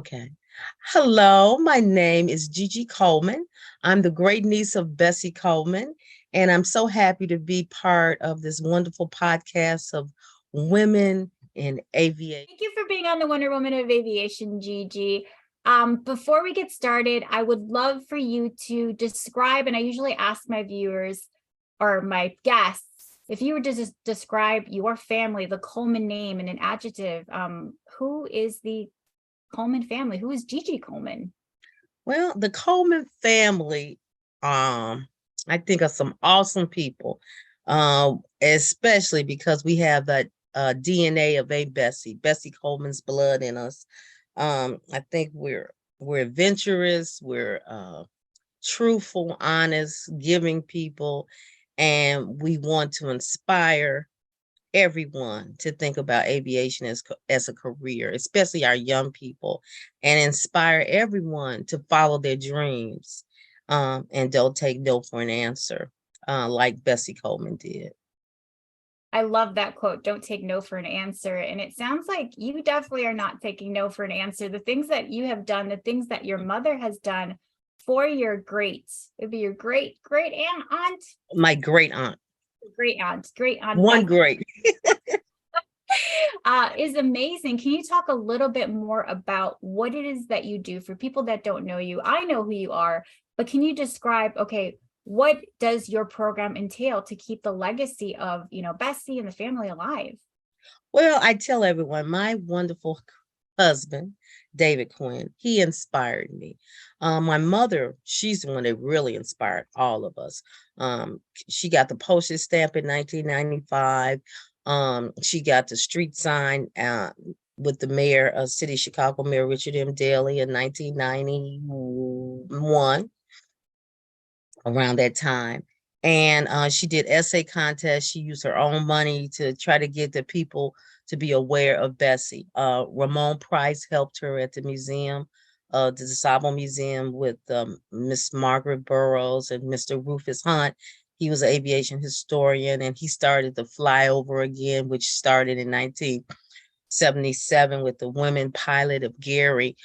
Okay. Hello, my name is Gigi Coleman. I'm the great niece of Bessie Coleman, and I'm so happy to be part of this wonderful podcast of women in aviation. Thank you for being on the Wonder Woman of Aviation, Gigi. Before we get started, I would love for you to describe, and I usually ask my viewers or my guests, if you were to just describe your family, the Coleman name in an adjective, who is the Coleman family? Who is Gigi Coleman? Well, the Coleman family, I think are some awesome people, especially because we have that DNA of a Bessie Coleman's blood in us. I think we're adventurous, we're truthful, honest, giving people, and we want to inspire everyone to think about aviation as a career, especially our young people, and inspire everyone to follow their dreams, and don't take no for an answer, like Bessie Coleman did. I love that quote, don't take no for an answer. And it sounds like you definitely are not taking no for an answer. The things that you have done, the things that your mother has done for your it'd be your great aunt. My great aunt. Great aunt One great. is amazing. Can you talk a little bit more about what it is that you do for people that don't know you? I know who you are, but can you describe, okay, what does your program entail to keep the legacy of, Bessie and the family alive? Well, I tell everyone, my wonderful husband, David Quinn, he inspired me. My mother, she's the one that really inspired all of us. She got the postage stamp in 1995. She got the street sign with the mayor of City of Chicago, Mayor Richard M. Daley in 1991, around that time. And she did essay contests. She used her own money to try to get the people to be aware of Bessie. Ramon Price helped her at the museum, the DeSable Museum, with Miss Margaret Burroughs and Mr. Rufus Hunt. He was an aviation historian, and he started the flyover again, which started in 1977 with the women pilot of Gary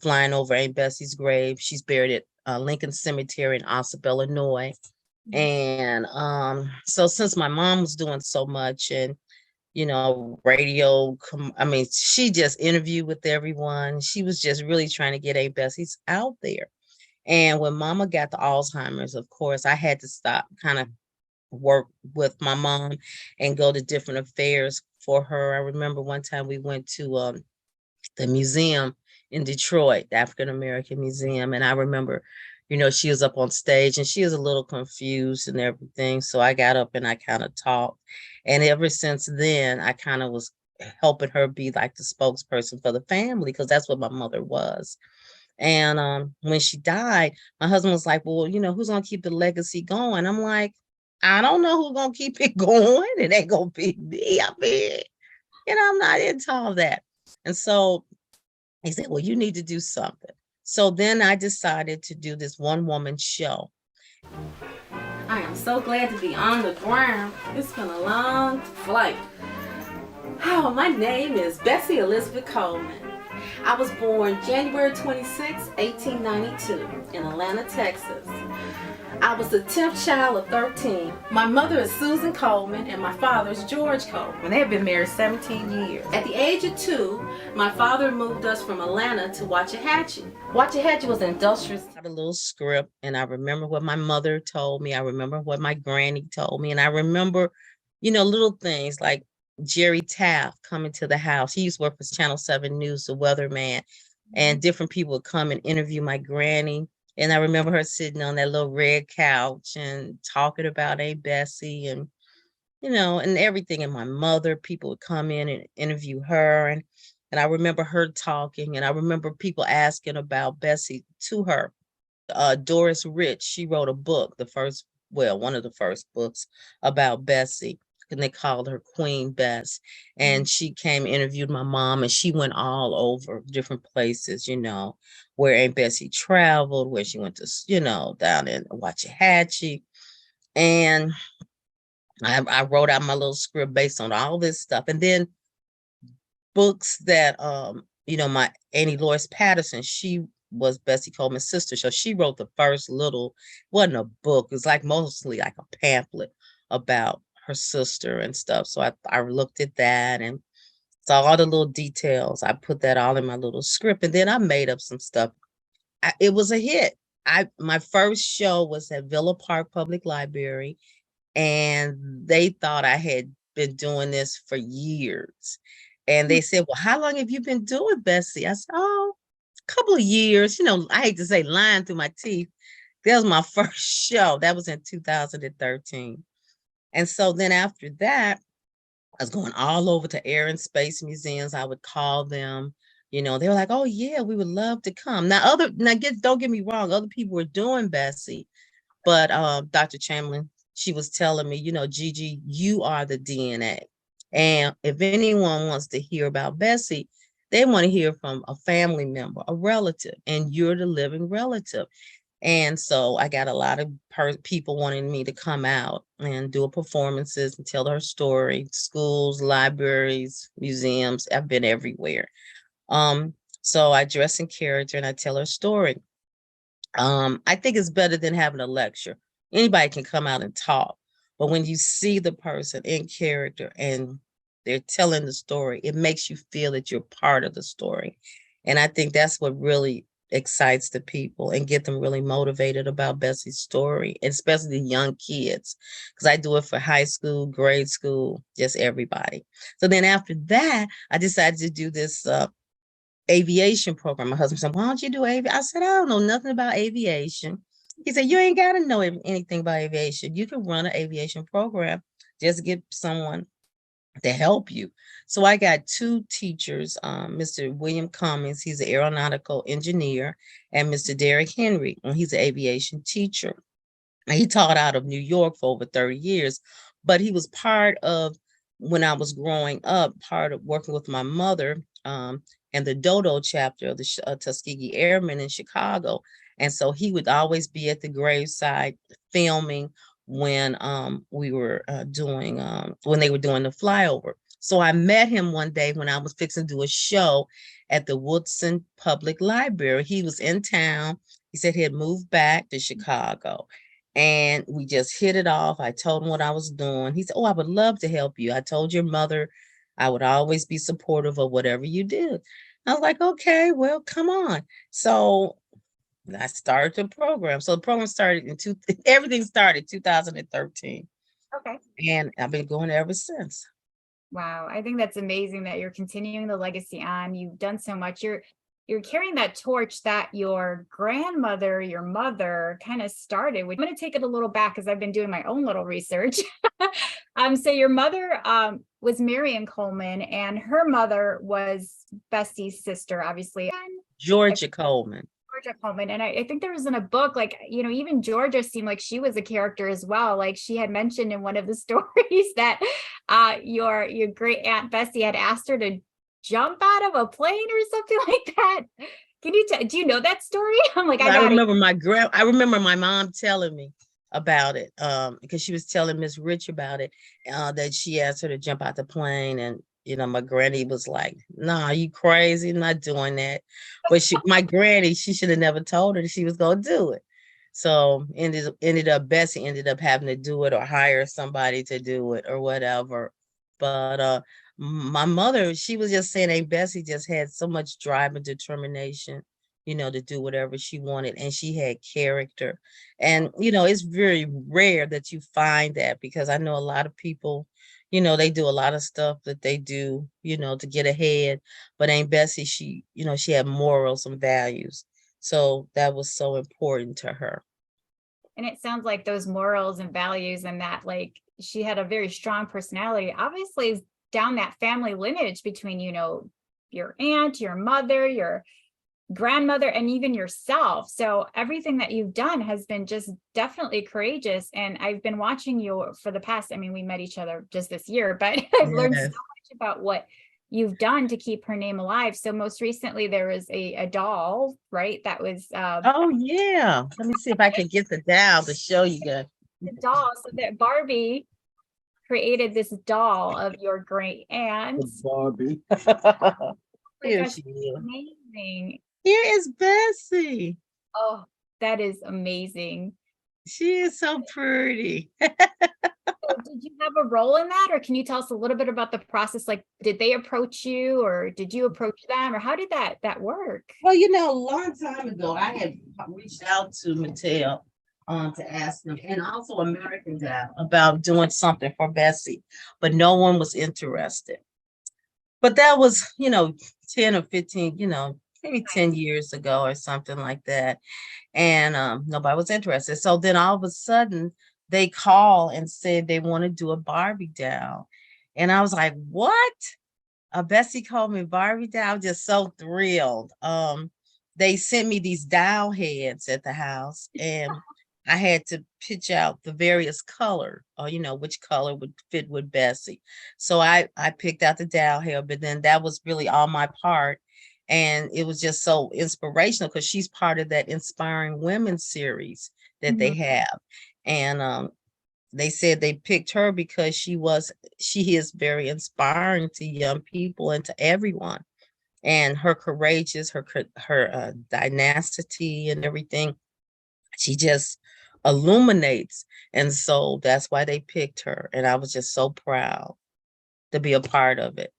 flying over Aunt Bessie's grave. She's buried at Lincoln Cemetery in Ossip, Illinois. And so since my mom was doing so much, and radio, I mean, she just interviewed with everyone. She was just really trying to get Aunt Bessie's out there. And when mama got the Alzheimer's, of course, I had to stop, kind of work with my mom and go to different affairs for her. I remember one time we went to the museum in Detroit, the African American Museum. And I remember, she was up on stage and she was a little confused and everything. So I got up and I kind of talked. And ever since then, I kind of was helping her be like the spokesperson for the family, because that's what my mother was. And when she died, my husband was like, well, who's going to keep the legacy going? I'm like, I don't know who's going to keep it going. It ain't going to be me. I mean, I'm not into all that. And so he said, well, you need to do something. So then I decided to do this one woman show. I am so glad to be on the ground. It's been a long flight. Oh, my name is Bessie Elizabeth Coleman. I was born January 26, 1892 in Atlanta, Texas. I was the 10th child of 13. My mother is Susan Coleman and my father is George Coleman. They have been married 17 years. At the age of 2, my father moved us from Atlanta to Waxahachie. Waxahachie was an industrial. I had a little script, and I remember what my mother told me. I remember what my granny told me. And I remember, little things like Jerry Taft coming to the house. He used to work for Channel 7 News, the weatherman, and different people would come and interview my granny. And I remember her sitting on that little red couch and talking about Aunt Bessie and, and everything. And my mother, people would come in and interview her. And I remember her talking, and I remember people asking about Bessie to her. Doris Rich, she wrote a book, one of the first books about Bessie. And they called her Queen Bess. And she came, interviewed my mom, and she went all over different places, where Aunt Bessie traveled, where she went to, down in Waxahachie. And I wrote out my little script based on all this stuff. And then books that, my Annie Lois Patterson, she was Bessie Coleman's sister. So she wrote the first little, wasn't a book, it was like mostly like a pamphlet about her sister and stuff. So I looked at that and saw all the little details. I put that all in my little script, and then I made up some stuff. It was a hit. My first show was at Villa Park Public Library, and they thought I had been doing this for years. And they said, "Well, how long have you been doing Bessie?" I said, "Oh, a couple of years." I hate to say lying through my teeth. That was my first show. That was in 2013. And so then after that, I was going all over to air and space museums. I would call them. They were like, "Oh yeah, we would love to come." Don't get me wrong, other people were doing Bessie, but Dr. Chamberlain, she was telling me, "Gigi, you are the DNA. And if anyone wants to hear about Bessie, they want to hear from a family member, a relative, and you're the living relative." And so I got a lot of people wanting me to come out and do performances and tell her story. Schools, libraries, museums. I've been everywhere. So I dress in character and I tell her story. I think it's better than having a lecture. Anybody can come out and talk, but when you see the person in character and they're telling the story, it makes you feel that you're part of the story. And I think that's what really excites the people and get them really motivated about Bessie's story, especially the young kids, because I do it for high school, grade school, just everybody. So then after that, I decided to do this aviation program. My husband said, "Why don't you do aviation?" I said, "I don't know nothing about aviation." He said, "You ain't got to know anything about aviation. You can run an aviation program. Just get someone to help you." So I got two teachers, Mr. William Cummings, he's an aeronautical engineer, and Mr. Derek Henry, and he's an aviation teacher. And he taught out of New York for over 30 years, but he was part of, when I was growing up, part of working with my mother and the Dodo chapter of the Tuskegee Airmen in Chicago. And so he would always be at the graveside filming when we were when they were doing the flyover. So I met him one day when I was fixing to do a show at the Woodson Public Library. He was in town. He said he had moved back to Chicago. And we just hit it off. I told him what I was doing. He said, "Oh, I would love to help you. I told your mother I would always be supportive of whatever you did." I was like, "Okay, well, come on." So I started the program. So the program started everything started 2013. Okay. And I've been going ever since. Wow. I think that's amazing that you're continuing the legacy on. You've done so much. You're carrying that torch that your grandmother, your mother kind of started with. I'm going to take it a little back because I've been doing my own little research. So your mother was Marion Coleman, and her mother was Bessie's sister, obviously. Georgia Coleman. Georgia Coleman. And I think there was in a book, like, even Georgia seemed like she was a character as well. Like she had mentioned in one of the stories that your great aunt Bessie had asked her to jump out of a plane or something like that. Can you do you know that story? I'm like, I remember I remember my mom telling me about it because she was telling Miss Rich about it, that she asked her to jump out the plane, and my granny was like, "Nah, you crazy? I'm not doing that." But my granny, she should have never told her that she was gonna do it. So Bessie ended up having to do it or hire somebody to do it or whatever. But my mother, she was just saying, Aunt Bessie just had so much drive and determination, to do whatever she wanted, and she had character. And it's very rare that you find that, because I know a lot of people, they do a lot of stuff that they do, to get ahead. But Aunt Bessie, she had morals and values. So that was so important to her. And it sounds like those morals and values and that, like, she had a very strong personality, obviously down that family lineage between, your aunt, your mother, your grandmother, and even yourself. So everything that you've done has been just definitely courageous. And I've been watching you for the past, we met each other just this year, but I've learned so much about what you've done to keep her name alive. So most recently there was a doll, right? That was oh yeah. Let me see if I can get the doll to show you guys. The doll. So that Barbie created this doll of your great aunt. Barbie. my Here gosh, she is. amazing. Here is Bessie. Oh, that is amazing. She is so pretty. So did you have a role in that, or can you tell us a little bit about the process? Like, did they approach you, or did you approach them, or how did that work? Well, a long time ago, I had reached out to Mattel to ask them, and also American Dad, about doing something for Bessie, but no one was interested. But that was, 10 or 15, maybe 10 years ago or something like that. And nobody was interested. So then all of a sudden, they call and said they want to do a Barbie doll. And I was like, what? A Bessie Coleman Barbie doll? I was just so thrilled. They sent me these doll heads at the house, and I had to pitch out the various color, or which color would fit with Bessie. So I picked out the doll head, but then that was really all my part. And it was just so inspirational because she's part of that Inspiring Women series that they have. And they said they picked her because she is very inspiring to young people and to everyone. And her courageous, her dynasty and everything, she just illuminates. And so that's why they picked her. And I was just so proud to be a part of it.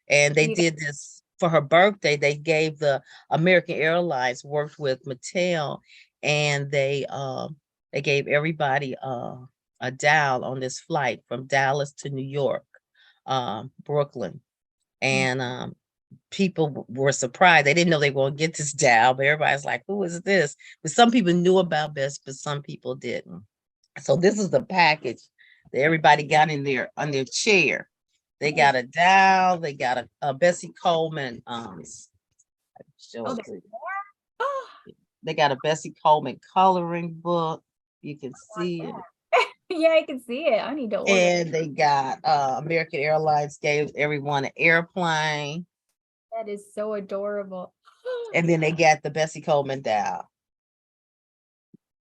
And they did this for her birthday. They gave the American Airlines, worked with Mattel, and they gave everybody a doll on this flight from Dallas to New York, Brooklyn. And people were surprised. They didn't know they were going to get this doll, but everybody's like, who is this? But some people knew about Bess, but some people didn't. So this is the package that everybody got in there on their chair. They got a doll. They got a Bessie Coleman. Oh, there's more? Oh, They got a Bessie Coleman coloring book. You can see it. yeah, I can see it. I need to order. And they got American Airlines gave everyone an airplane. That is so adorable. And then they got the Bessie Coleman doll.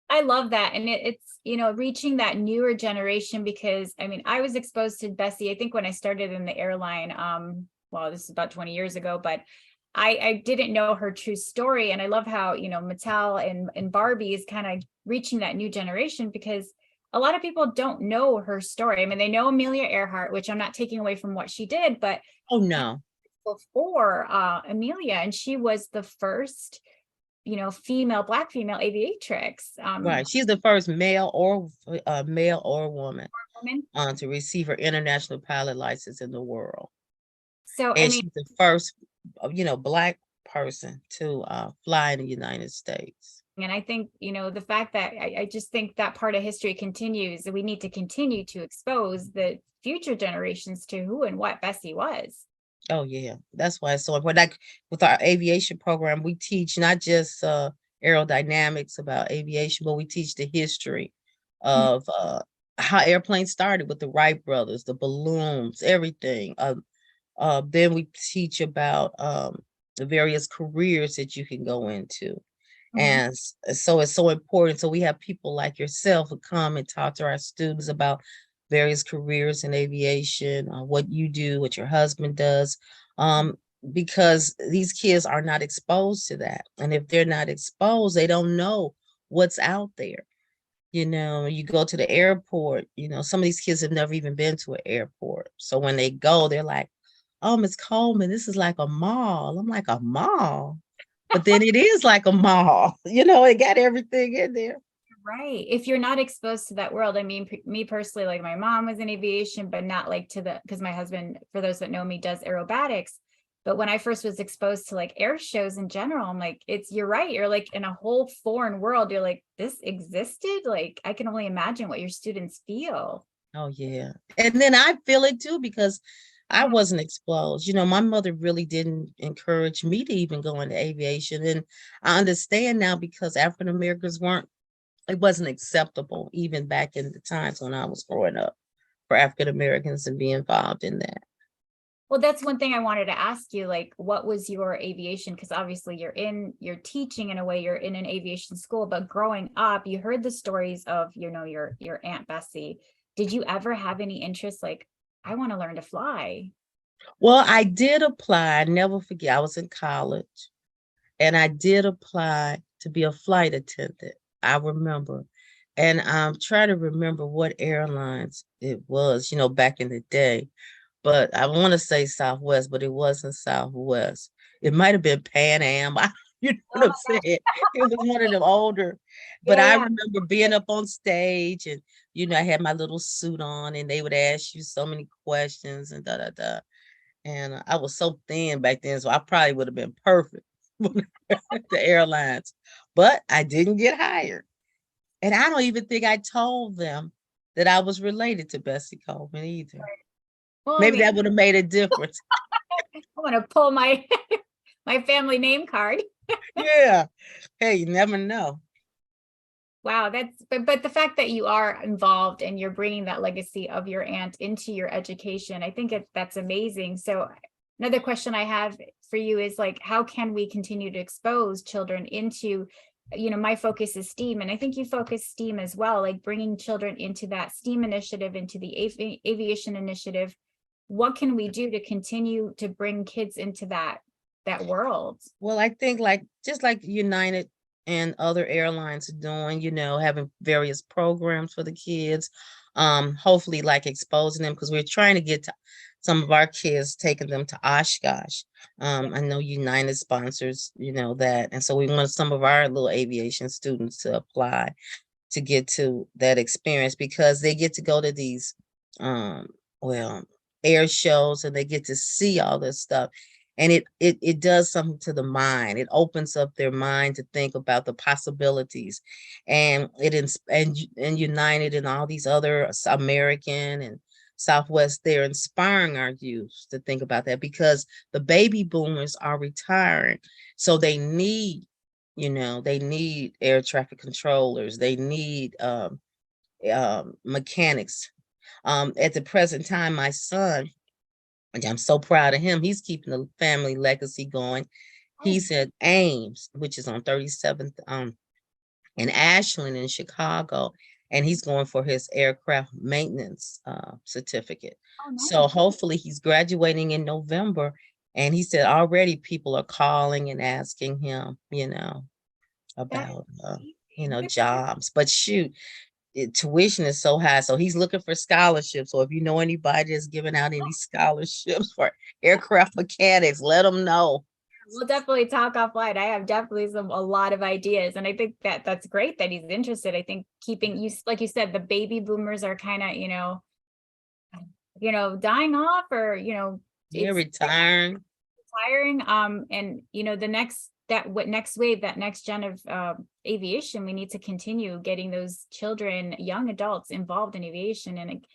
I love that. And it's, reaching that newer generation, because I mean, I was exposed to Bessie, I think when I started in the airline, well, this is about 20 years ago, but I didn't know her true story. And I love how, Mattel and Barbie is kind of reaching that new generation, because a lot of people don't know her story. I mean, they know Amelia Earhart, which I'm not taking away from what she did, but oh no, before Amelia, and she was the first black female aviatrix. Right, she's the first male or woman Woman. to receive her international pilot license in the world. So And she's the first Black person to fly in the United States. and I think, the fact that I just think that part of history continues, and we need to continue to expose the future generations to who and what Bessie was. Oh yeah, that's why it's so important. Like with our aviation program, we teach not just aerodynamics about aviation, but we teach the history of how airplanes started with the Wright brothers, the balloons, everything. Then we teach about the various careers that you can go into. And so it's so important. So we have people like yourself who come and talk to our students about various careers in aviation, what you do, what your husband does, because these kids are not exposed to that. And if they're not exposed, they don't know what's out there. You go to the airport, some of these kids have never even been to an airport. So when they go, they're like, oh, Miss Coleman, this is like a mall. I'm like, a mall? But then it is like a mall, it got everything in there. Right. If you're not exposed to that world, I mean, me personally, like my mom was in aviation, but not like because my husband, for those that know me, does aerobatics. But when I first was exposed to like air shows in general, I'm like, you're right. You're like in a whole foreign world. You're like, this existed. Like, I can only imagine what your students feel. Oh, yeah. And then I feel it too, because I wasn't exposed. My mother really didn't encourage me to even go into aviation. And I understand now, because African Americans it wasn't acceptable even back in the times when I was growing up for African Americans to be involved in that. Well, that's one thing I wanted to ask you, like, what was your aviation? Because obviously you're teaching in a way, you're in an aviation school, but growing up, you heard the stories of, your Aunt Bessie. Did you ever have any interest, like, I want to learn to fly? Well, I did apply. I never forget. I was in college and I did apply to be a flight attendant. I remember. And I'm trying to remember what airlines it was, back in the day. But I want to say Southwest, but it wasn't Southwest. It might have been Pan Am. You know Oh what I'm saying? It was one of them older. But yeah, I yeah. remember being up on stage and, I had my little suit on and they would ask you so many questions and da da da. And I was so thin back then, so I probably would have been perfect for the airlines. But I didn't get hired. And I don't even think I told them that I was related to Bessie Coleman either. Well, I Maybe mean, that would have made a difference. I want to pull my my family name card. Yeah. Hey, you never know. Wow, but the fact that you are involved and you're bringing that legacy of your aunt into your education, I think that's amazing. So another question I have for you is like, how can we continue to expose children into, my focus is STEAM, and I think you focus STEAM as well, like bringing children into that STEAM initiative, into the aviation initiative. What can we do to continue to bring kids into that world? Well, I think just like United and other airlines are doing, having various programs for the kids. Hopefully like exposing them because we're trying to get to some of our kids, taking them to Oshkosh. I know United sponsors, that. And so we want some of our little aviation students to apply to get to that experience because they get to go to these well air shows and they get to see all this stuff, and it does something to the mind. It opens up their mind to think about the possibilities, and and United and all these other American and Southwest, they're inspiring our youth to think about that because the baby boomers are retiring, so they need air traffic controllers. They need mechanics. At the present time, my son, and I'm so proud of him, he's keeping the family legacy going. Oh, He's at Ames, which is on 37th in Ashland in Chicago, and he's going for his aircraft maintenance certificate. oh, So nice. hopefully he's graduating in November. And he said already people are calling and asking him, That's about amazing. jobs. But shoot, tuition is so high, so he's looking for scholarships. So if you know anybody that's giving out any scholarships for aircraft mechanics, let them know. We'll definitely talk offline. I have definitely a lot of ideas, and I think that's great that he's interested. I think keeping you, like you said, the baby boomers are kind of, dying off, or Yeah, it's retiring. tiring. And the next wave, that next gen of aviation, we need to continue getting those children, young adults involved in aviation. And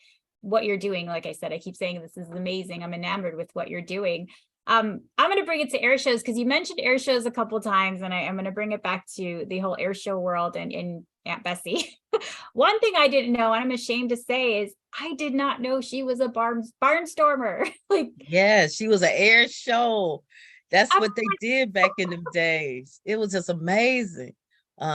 what you're doing, like I said, I keep saying this is amazing. I'm enamored with what you're doing. I'm going to bring it to air shows because you mentioned air shows a couple times, and I'm going to bring it back to the whole air show world and Aunt Bessie. One thing I didn't know, and I'm ashamed to say, is I did not know she was a barnstormer. Like, Yeah, she was an air show. That's what they did back in the days. It was just amazing.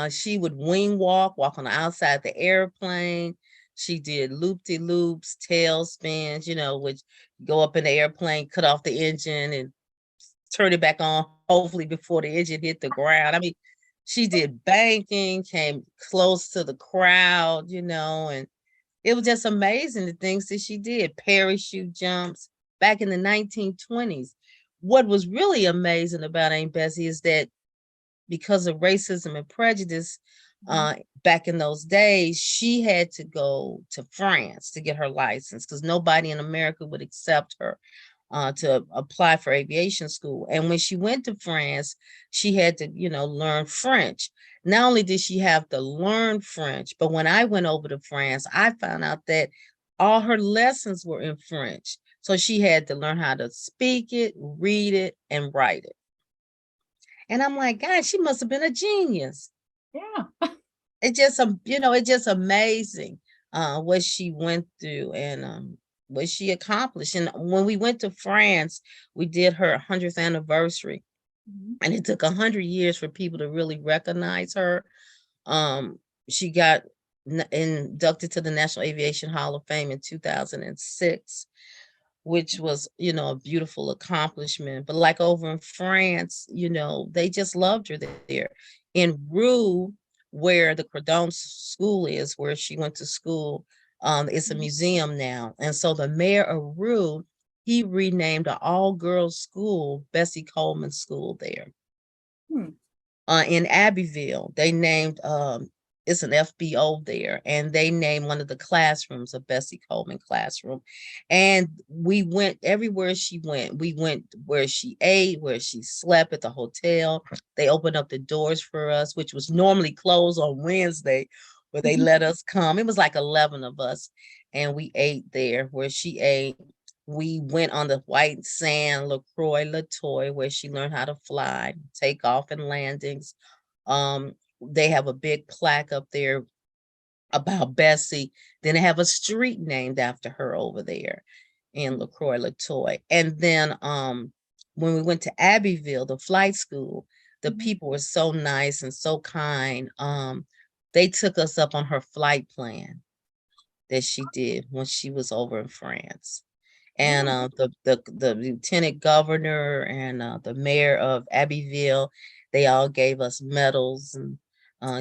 She would walk on the outside of the airplane. She did loop-de-loops, tail spins, which go up in the airplane, cut off the engine and turn it back on, hopefully before the engine hit the ground. I mean, she did banking, came close to the crowd, and it was just amazing the things that she did. Parachute jumps back in the 1920s. What was really amazing about Aunt Bessie is that because of racism and prejudice, back in those days, she had to go to France to get her license because nobody in America would accept her to apply for aviation school. And when she went to France, she had to, learn French. Not only did she have to learn French, but when I went over to France, I found out that all her lessons were in French. So she had to learn how to speak it, read it, and write it. And I'm like, God, she must have been a genius. yeah. It's just amazing what she went through and what she accomplished. And when we went to France, we did her 100th anniversary. And it took 100 years for people to really recognize her. She got inducted to the National Aviation Hall of Fame in 2006. which was, a beautiful accomplishment. But like over in France, they just loved her there. In Roux, where the Credon school is, where she went to school, it's a museum now. And so the mayor of Roux, he renamed an all-girls school Bessie Coleman School there. In Abbeville, they named it's an FBO there, and they named one of the classrooms a Bessie Coleman classroom. And we went everywhere she went. We went where she ate, where she slept at the hotel. They opened up the doors for us, which was normally closed on Wednesday, but they let us come. It was like 11 of us, and we ate there where she ate. We went on the white sand LaCroix Latoy, where she learned how to fly, take off and landings. They have a big plaque up there about Bessie. Then they have a street named after her over there in LaCroix Latoy. And then when we went to Abbeville, the flight school, the people were so nice and so kind. They took us up on her flight plan that she did when she was over in France. And the lieutenant governor and the mayor of Abbeville, they all gave us medals and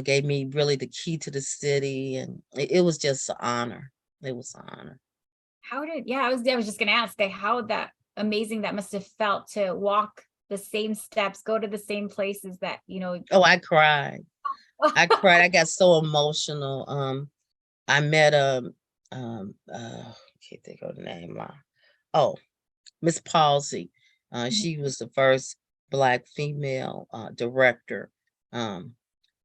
gave me really the key to the city, and it was just an honor. It was an honor. I was just gonna ask how that amazing that must have felt to walk the same steps, go to the same places that, Oh, I cried. I cried. I got so emotional. I met can't think of the name. Miss Palsy. She was the first Black female director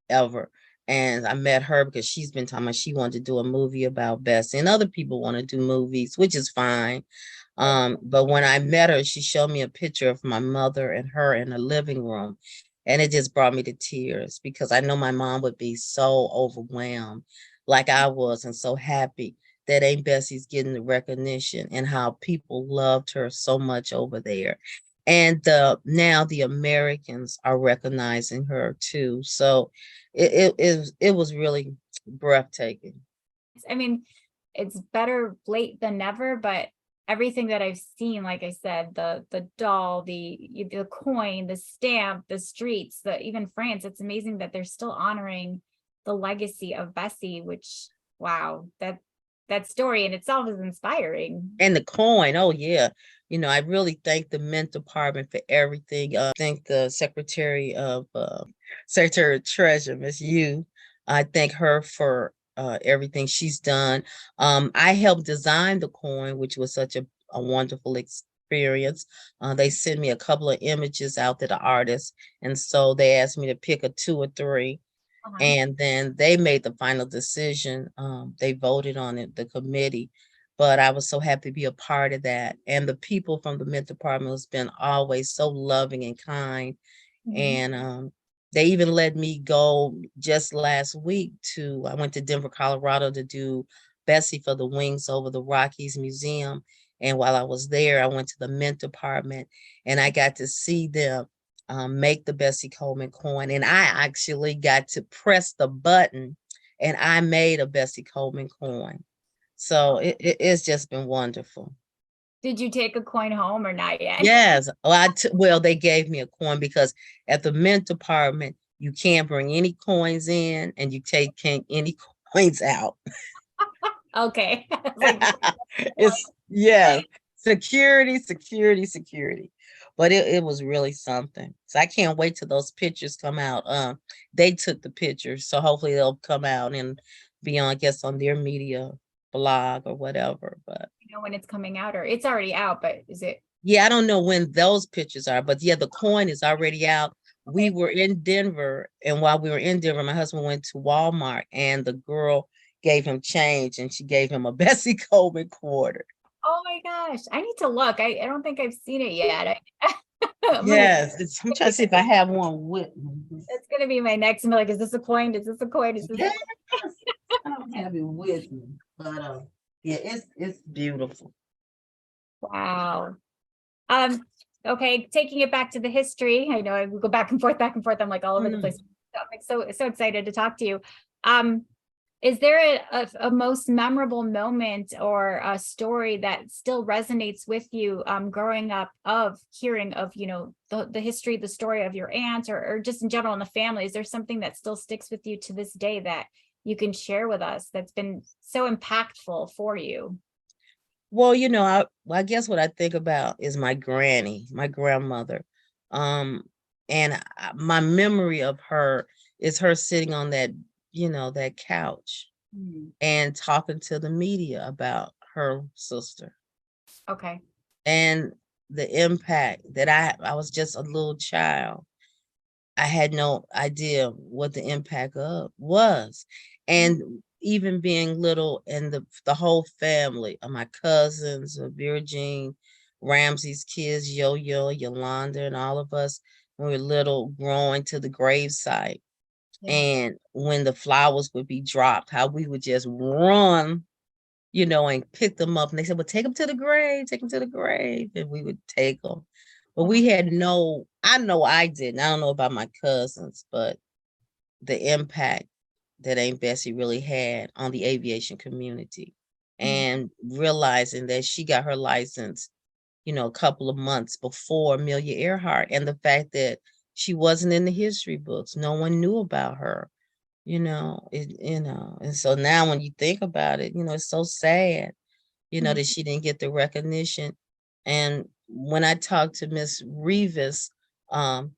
ever. And I met her because she's been talking about she wanted to do a movie about Bessie, and other people want to do movies, which is fine. But when I met her, she showed me a picture of my mother and her in the living room. And it just brought me to tears because I know my mom would be so overwhelmed like I was, and so happy that Aunt Bessie's getting the recognition and how people loved her so much over there. And now the Americans are recognizing her too. So it was really breathtaking. I mean, it's better late than never, but everything that I've seen, like I said, the doll, the coin, the stamp, the streets, even France, it's amazing that they're still honoring the legacy of Bessie, which, wow, that story in itself is inspiring. And the coin, oh yeah. I really thank the Mint Department for everything. Thank the Secretary of Treasury, Miss Yu. I thank her for everything she's done. I helped design the coin, which was such a wonderful experience. They sent me a couple of images out to the artists, and so they asked me to pick a 2 or 3. And then they made the final decision. They voted on it, the committee, but I was so happy to be a part of that. And the people from the Mint Department has been always so loving and kind. And they even let me go just last week I went to Denver, Colorado to do Bessie for the Wings Over the Rockies Museum. And while I was there, I went to the Mint Department and I got to see them make the Bessie Coleman coin. And I actually got to press the button and I made a Bessie Coleman coin. So it's just been wonderful. Did you take a coin home or not yet? Yes. Well, they gave me a coin because at the Mint Department, you can't bring any coins in and you can't any coins out. Okay. Security. But it was really something. So I can't wait till those pictures come out. They took the pictures, so hopefully they'll come out and be on, I guess, on their media blog or whatever. But when it's coming out, or it's already out, but is it? Yeah, I don't know when those pictures are, but yeah, the coin is already out. We were in Denver, and while we were in Denver, my husband went to Walmart, and the girl gave him change, and she gave him a Bessie Coleman quarter. Oh my gosh, I need to look. I don't think I've seen it yet. Yes, I'm trying to see if I have one with me. It's gonna be my next. I'm like, is this a coin? Is this a coin? Is this? Yes. I don't have it with me, but yeah, it's beautiful. Wow. Okay, taking it back to the history. I know I go back and forth. I'm like all over the place. I'm so excited to talk to you. Is there a most memorable moment or a story that still resonates with you growing up, of hearing of, you know, the history, the story of your aunt, or just in general in the family? Is there something that still sticks with you to this day that you can share with us that's been so impactful for you? Well, you know, I guess what I think about is my granny, my grandmother. Um, my memory of her is her sitting on that, you know, that couch Mm, and talking to the media about her sister okay. and the impact that I was just a little child. I had no idea what the impact of was. Mm, And even being little, and the whole family of my cousins, Vera Jean, Ramsey's kids, Yo-Yo, Yolanda, and all of us, when we were little, growing to the gravesite. yeah. And when the flowers would be dropped, how we would just run, you know, and pick them up. And they said, well, take them to the grave, take them to the grave. And we would take them. But Oh, we had no, I know I didn't. I don't know about my cousins, but the impact that Aunt Bessie really had on the aviation community. mm, And realizing that she got her license, you know, a couple of months before Amelia Earhart. And the fact that she wasn't in the history books, no one knew about her, you know. And so now when you think about it, you know, it's so sad, you know, mm, that she didn't get the recognition. And when I talked to Miss Rivas um,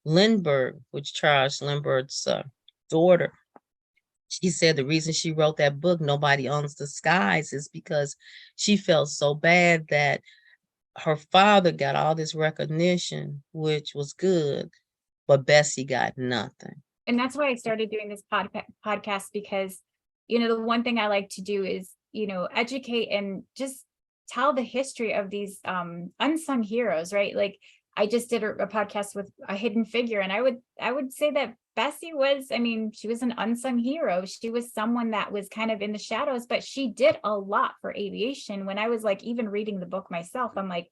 Lindbergh, which Charles Lindbergh's daughter, she said the reason she wrote that book, Nobody Owns the Skies, is because she felt so bad that her father got all this recognition, which was good, but Bessie got nothing. and that's why I started doing this podcast, because, you know, the one thing I like to do is, you know, educate and just tell the history of these unsung heroes, right? Like, I just did a podcast with a hidden figure, and I would say that Bessie was, I mean, she was an unsung hero. She was someone that was kind of in the shadows, but she did a lot for aviation. When I was like even reading the book myself, I'm like,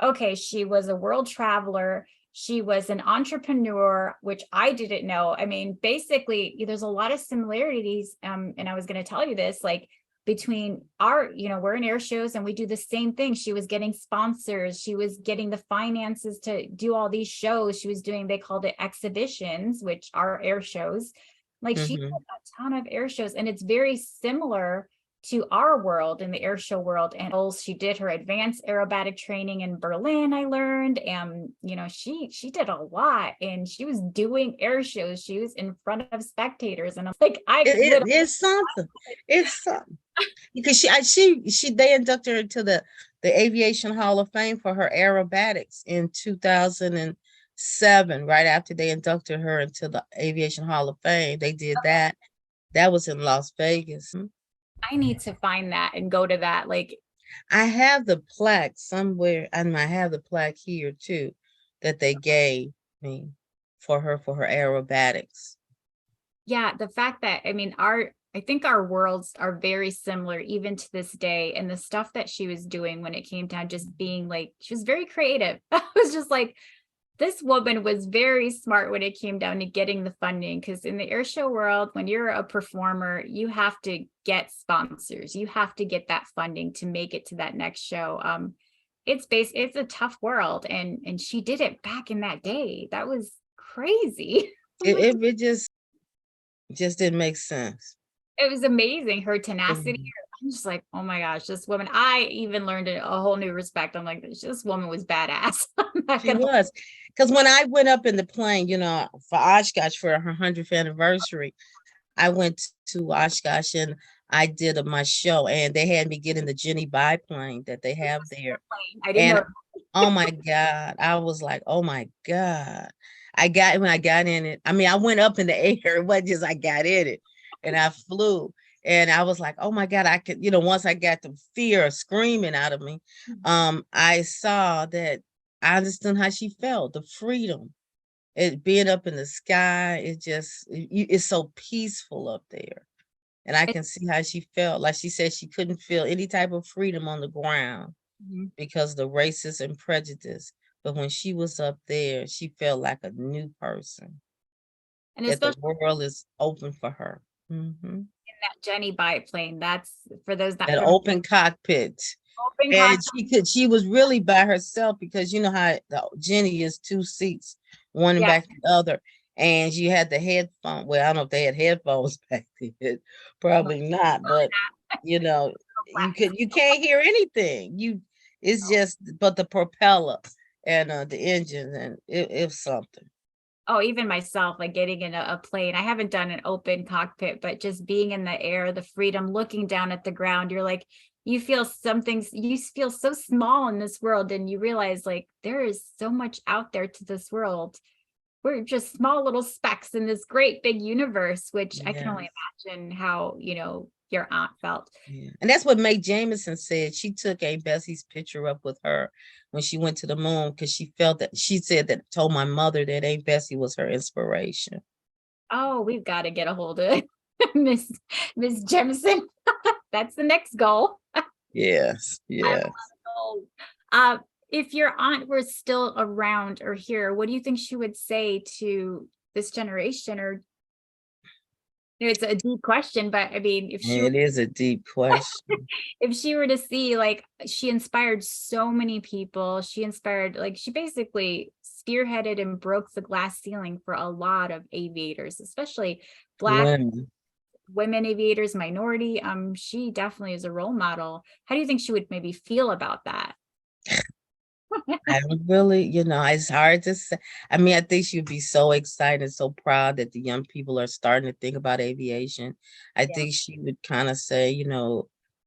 okay, she was a world traveler. She was an entrepreneur, which I didn't know. I mean, basically, there's a lot of similarities. And I was going to tell you this, like, between our, you know, we're in air shows and we do the same thing. She was getting sponsors. She was getting the finances to do all these shows. She was doing, they called it exhibitions, which are air shows. Like, she did Mm-hmm. a ton of air shows, and it's very similar to our world in the air show world. And she did her advanced aerobatic training in Berlin, I learned. And, you know, she did a lot, and she was doing air shows. She was in front of spectators. And I'm like, It's something. It's something. Because they inducted her into the Aviation Hall of Fame for her aerobatics in 2007, right after they inducted her into the Aviation Hall of Fame. They did that. That was in Las Vegas. I need to find that and go to that. Like, I have the plaque somewhere, and I have the plaque here too, that they gave me for her aerobatics. yeah, the fact that, I mean, I think our worlds are very similar even to this day. And the stuff that she was doing when it came down, just being like, she was very creative. I was just like, this woman was very smart when it came down to getting the funding, because in the air show world, when you're a performer, you have to get sponsors, you have to get that funding to make it to that next show. It's a tough world, and she did it back in that day. That was crazy. It just didn't make sense. It was amazing, her tenacity. Mhm. I'm just like, oh my gosh, this woman, I even learned a whole new respect. I'm like, this woman was badass. I'm not She gonna. was. Because when I went up in the plane, you know, for Oshkosh for her 100th anniversary, I went to Oshkosh and I did my show, and they had me get in the Jenny biplane that they have there. I didn't And know. oh my God, I was like, oh my God. When I got in it, I mean, I went up in the air. It wasn't just I got in it and I flew. And I was like, oh my God, I could, you know, once I got the fear screaming out of me, I saw that I understood how she felt, the freedom. It being up in the sky, it's so peaceful up there. And I can see how she felt. Like she said, she couldn't feel any type of freedom on the ground Mhm. because of the racism and prejudice. But when she was up there, she felt like a new person, And that the especially world is open for her. Mhm. that Jenny biplane. That's for those that An from open cockpit. open And cockpit. she was really by herself because you know how Jenny is 2 seats, one in Yeah. back the other. And she had the headphone. Well, I don't know if they had headphones back then. Probably not, but you know, you can't hear anything. It's just but the propeller and the engine, and it's something. Oh, even myself, like getting in a plane. I haven't done an open cockpit, but just being in the air, the freedom, looking down at the ground, you're like, you feel you feel so small in this world, and you realize like there is so much out there to this world. We're just small little specks in this great big universe, which I can only imagine how, your aunt felt. Yeah. And that's what Mae Jameson said. She took Aunt Bessie's picture up with her when she went to the moon because she felt that she said that told my mother that Aunt Bessie was her inspiration. Oh, we've got to get a hold of Miss Jemison. That's the next goal. Yes, yes. Uh, if your aunt were still around or here, what do you think she would say to this generation? Or it's a deep question, but I mean, It is a deep question. if she were to see, like, she inspired so many people, she basically spearheaded and broke the glass ceiling for a lot of aviators, especially Black women aviators, minority. She definitely is a role model. How do you think she would maybe feel about that? I don't really, it's hard to say. I mean, I think she'd be so excited, so proud that the young people are starting to think about aviation. I think she would kind of say,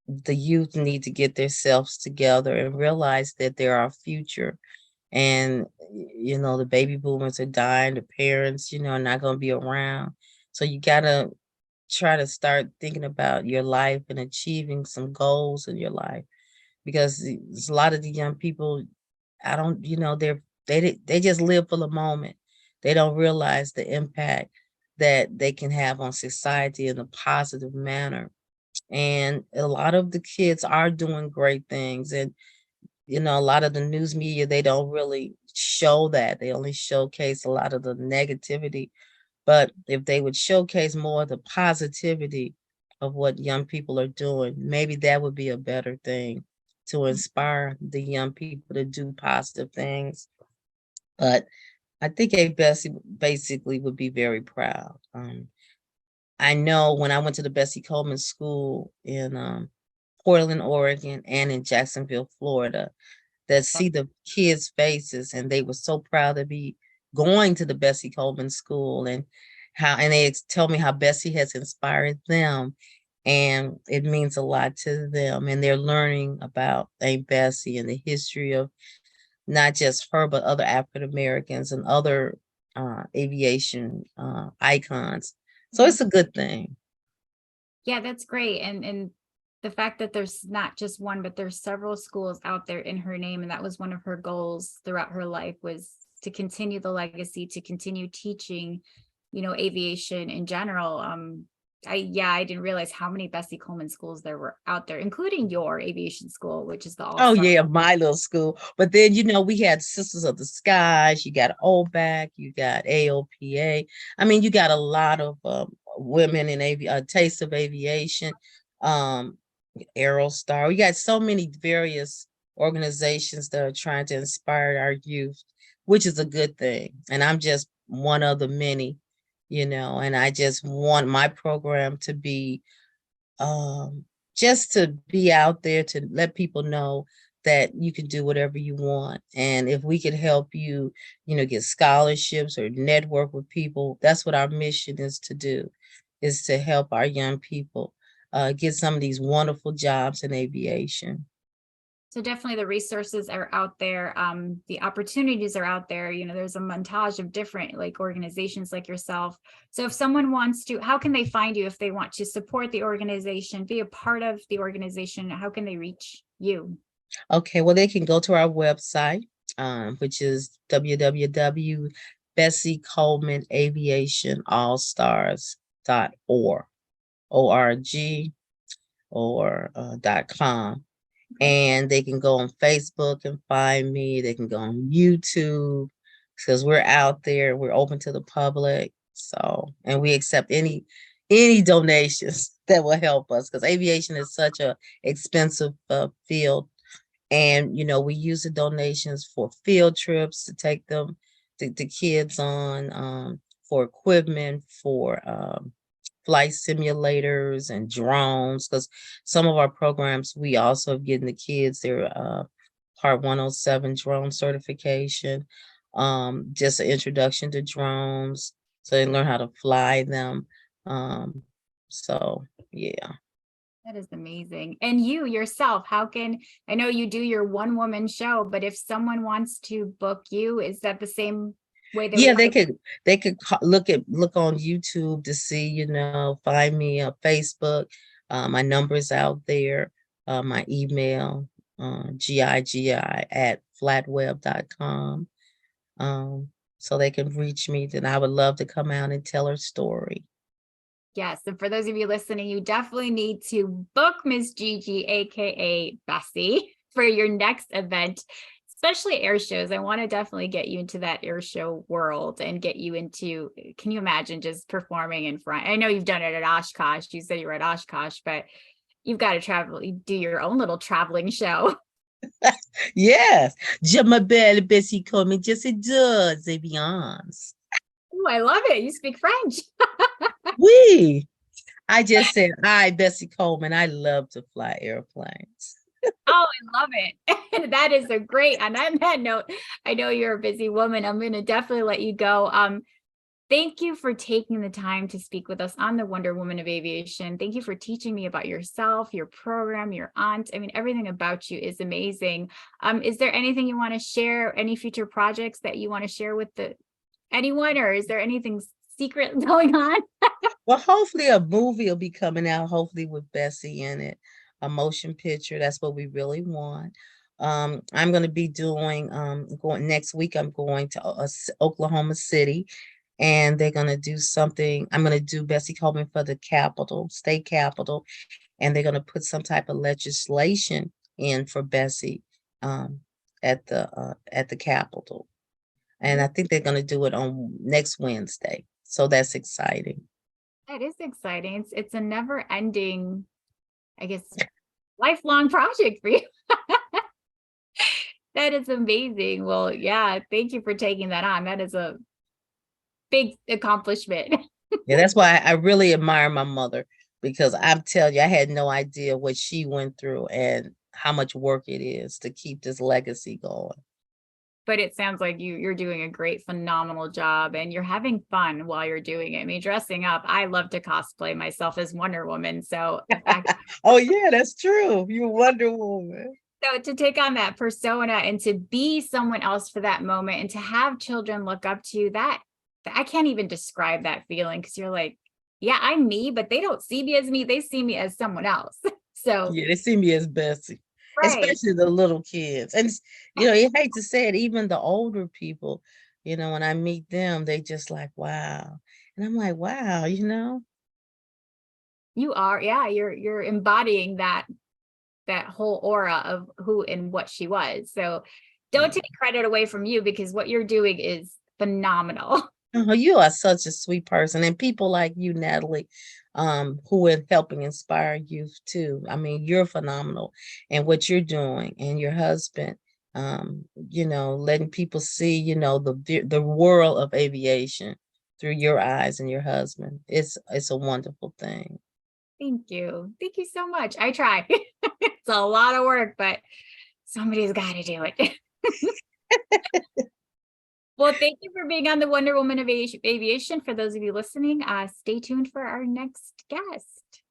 the youth need to get themselves together and realize that they're our future. And, the baby boomers are dying, the parents, are not going to be around. So you got to try to start thinking about your life and achieving some goals in your life. Because a lot of the young people, I don't, they just live for the moment. They don't realize the impact that they can have on society in a positive manner. And a lot of the kids are doing great things. And, a lot of the news media, they don't really show that. They only showcase a lot of the negativity. But if they would showcase more of the positivity of what young people are doing, maybe that would be a better thing to inspire the young people to do positive things. But I think Aunt Bessie basically would be very proud. I know when I went to the Bessie Coleman School in Portland, Oregon, and in Jacksonville, Florida, that see the kids' faces, and they were so proud to be going to the Bessie Coleman School, and they tell me how Bessie has inspired them, and it means a lot to them, and they're learning about Aunt Bessie and the history of not just her, but other African Americans and other aviation icons. So it's a good thing. Yeah, that's great. And the fact that there's not just one, but there's several schools out there in her name. And that was one of her goals throughout her life, was to continue the legacy, to continue teaching, aviation in general. I didn't realize how many Bessie Coleman schools there were out there, including your aviation school, which is the Oh yeah, my little school. But then we had Sisters of the Skies. You got OBAC. You got AOPA. I mean, you got a lot of women in Taste of Aviation, Aerostar. We got so many various organizations that are trying to inspire our youth, which is a good thing. And I'm just one of the many, and I just want my program to be just to be out there to let people know that you can do whatever you want. And if we could help you, get scholarships or network with people, that's what our mission is to do, is to help our young people get some of these wonderful jobs in aviation. So definitely the resources are out there. The opportunities are out there. There's a montage of different organizations like yourself. So if someone wants to, how can they find you if they want to support the organization, be a part of the organization? How can they reach you? Okay, well, they can go to our website, which is www.bessiecoleman.aviationallstars.org, O-R-G, or .com. And they can go on Facebook and find me. They can go on YouTube, because we're out there. We're open to the public. So, and we accept any any donations that will help us, because aviation is such a expensive field. And we use the donations for field trips to take them, the kids on, for equipment, for flight simulators and drones, because some of our programs we also have given the kids their Part 107 drone certification, just an introduction to drones so they learn how to fly them. So yeah. That is amazing. And you yourself, I know you do your one woman show, but if someone wants to book you, is that the same way Yeah, they could look on YouTube to see, find me on Facebook. My number's out there, my email, gigi@flatweb.com. So they can reach me. Then I would love to come out and tell her story. Yes, and for those of you listening, you definitely need to book Miss Gigi, aka Bessie, for your next event, especially air shows. I want to definitely get you into that air show world and get you into, can you imagine just performing in front? I know you've done it at Oshkosh. You said you were at Oshkosh, but you've got to travel, you do your own little traveling show. Yes. Je m'appelle Bessie Coleman, je sais deux avions. Oh, I love it. You speak French. Oui. I just said, hi, Bessie Coleman. I love to fly airplanes. Oh, I love it. That is a great, and on that note, I know you're a busy woman. I'm going to definitely let you go. Thank you for taking the time to speak with us on the Wonder Woman of Aviation. Thank you for teaching me about yourself, your program, your aunt. I mean, everything about you is amazing. Is there anything you want to share, any future projects that you want to share with anyone, or is there anything secret going on? Well, hopefully a movie will be coming out, hopefully with Bessie in it, a motion picture. That's what we really want. I'm going to be doing, going next week, I'm going to Oklahoma City, and they're going to do something. I'm going to do Bessie Coleman for the state capital, and they're going to put some type of legislation in for Bessie at the Capitol. And I think they're going to do it on next Wednesday. So that's exciting. That is exciting. It's a never ending, I guess, lifelong project for you. That is amazing. Well, yeah, thank you for taking that on. That is a big accomplishment. Yeah, that's why I really admire my mother, because I'm telling you, I had no idea what she went through and how much work it is to keep this legacy going. But it sounds like you're doing a great, phenomenal job, and you're having fun while you're doing it. I mean, dressing up, I love to cosplay myself as Wonder Woman. So the fact oh yeah, that's true. You're Wonder Woman. So to take on that persona and to be someone else for that moment and to have children look up to you, that I can't even describe that feeling, because you're like, yeah, I'm me, but they don't see me as me. They see me as someone else. So yeah, they see me as Bessie. right. Especially the little kids. And you hate to say it, even the older people, when I meet them, they just like, wow. And I'm like, wow, You are, yeah, you're embodying that whole aura of who and what she was. So don't take credit away from you, because what you're doing is phenomenal. Oh, you are such a sweet person, and people like you, Natalie, who are helping inspire youth too. I mean, you're phenomenal, and what you're doing, and your husband, letting people see, the world of aviation through your eyes and your husband. It's a wonderful thing. Thank you. Thank you so much. I try. It's a lot of work, but somebody's got to do it. Well, thank you for being on the Wonder Woman of Aviation. For those of you listening, stay tuned for our next guest.